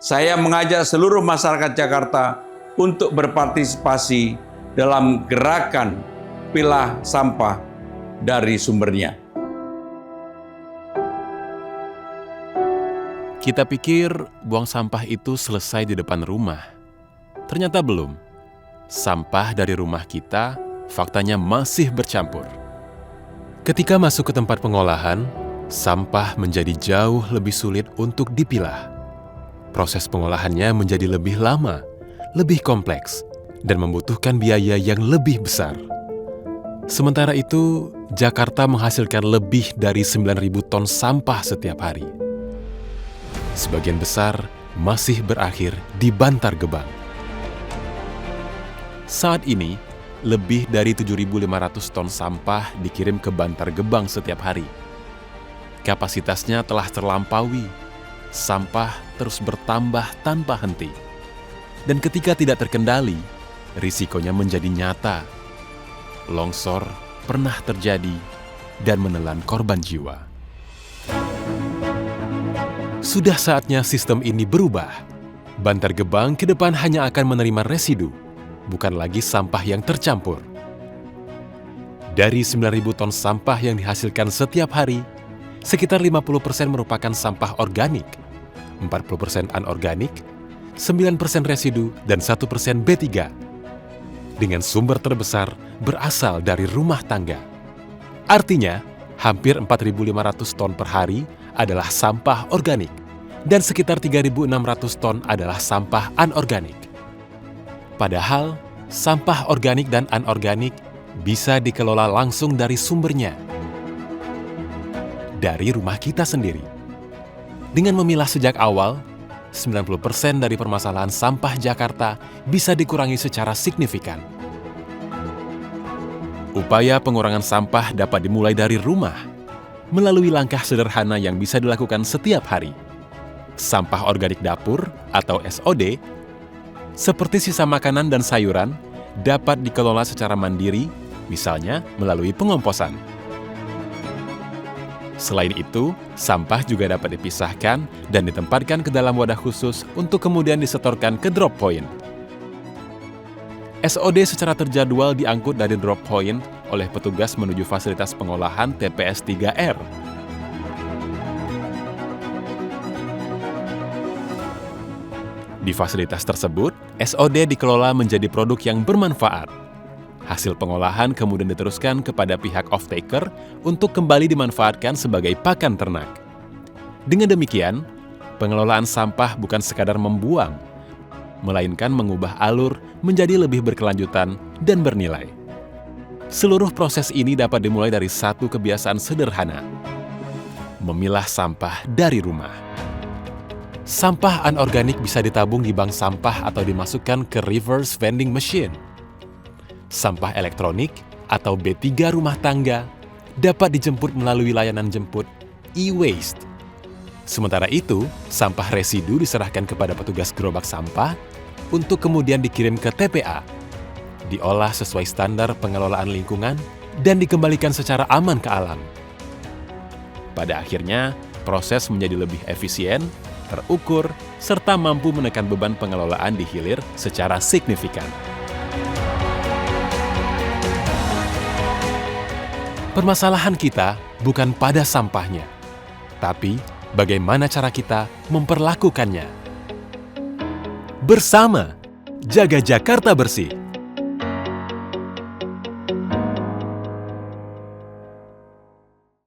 saya mengajak seluruh masyarakat Jakarta untuk berpartisipasi dalam gerakan pilah sampah dari sumbernya. Kita pikir buang sampah itu selesai di depan rumah. Ternyata belum. Sampah dari rumah kita faktanya masih bercampur. Ketika masuk ke tempat pengolahan, sampah menjadi jauh lebih sulit untuk dipilah. Proses pengolahannya menjadi lebih lama, lebih kompleks, dan membutuhkan biaya yang lebih besar. Sementara itu, Jakarta menghasilkan lebih dari 9.000 ton sampah setiap hari. Sebagian besar masih berakhir di Bantar Gebang. Saat ini, lebih dari 7.500 ton sampah dikirim ke Bantar Gebang setiap hari. Kapasitasnya telah terlampaui. Sampah terus bertambah tanpa henti. Dan ketika tidak terkendali, risikonya menjadi nyata. Longsor pernah terjadi dan menelan korban jiwa. Sudah saatnya sistem ini berubah. Bantar Gebang ke depan hanya akan menerima residu, bukan lagi sampah yang tercampur. Dari 9.000 ton sampah yang dihasilkan setiap hari, sekitar 50% merupakan sampah organik, 40% anorganik, 9% residu, dan 1% B3. Dengan sumber terbesar berasal dari rumah tangga. Artinya, hampir 4.500 ton per hari adalah sampah organik, dan sekitar 3.600 ton adalah sampah anorganik. Padahal, sampah organik dan anorganik bisa dikelola langsung dari sumbernya, dari rumah kita sendiri. Dengan memilah sejak awal, 90% dari permasalahan sampah Jakarta bisa dikurangi secara signifikan. Upaya pengurangan sampah dapat dimulai dari rumah, melalui langkah sederhana yang bisa dilakukan setiap hari. Sampah organik dapur atau SOD, seperti sisa makanan dan sayuran, dapat dikelola secara mandiri, misalnya melalui pengomposan. Selain itu, sampah juga dapat dipisahkan dan ditempatkan ke dalam wadah khusus untuk kemudian disetorkan ke drop point. SOD secara terjadwal diangkut dari drop point oleh petugas menuju fasilitas pengolahan TPS 3R. Di fasilitas tersebut, SOD dikelola menjadi produk yang bermanfaat. Hasil pengolahan kemudian diteruskan kepada pihak off-taker untuk kembali dimanfaatkan sebagai pakan ternak. Dengan demikian, pengelolaan sampah bukan sekadar membuang, melainkan mengubah alur menjadi lebih berkelanjutan dan bernilai. Seluruh proses ini dapat dimulai dari satu kebiasaan sederhana: memilah sampah dari rumah. Sampah anorganik bisa ditabung di bank sampah atau dimasukkan ke reverse vending machine. Sampah elektronik atau B3 rumah tangga dapat dijemput melalui layanan jemput e-waste. Sementara itu, sampah residu diserahkan kepada petugas gerobak sampah untuk kemudian dikirim ke TPA, diolah sesuai standar pengelolaan lingkungan, dan dikembalikan secara aman ke alam. Pada akhirnya, proses menjadi lebih efisien, terukur, serta mampu menekan beban pengelolaan di hilir secara signifikan. Permasalahan kita bukan pada sampahnya, tapi bagaimana cara kita memperlakukannya. Bersama, jaga Jakarta bersih.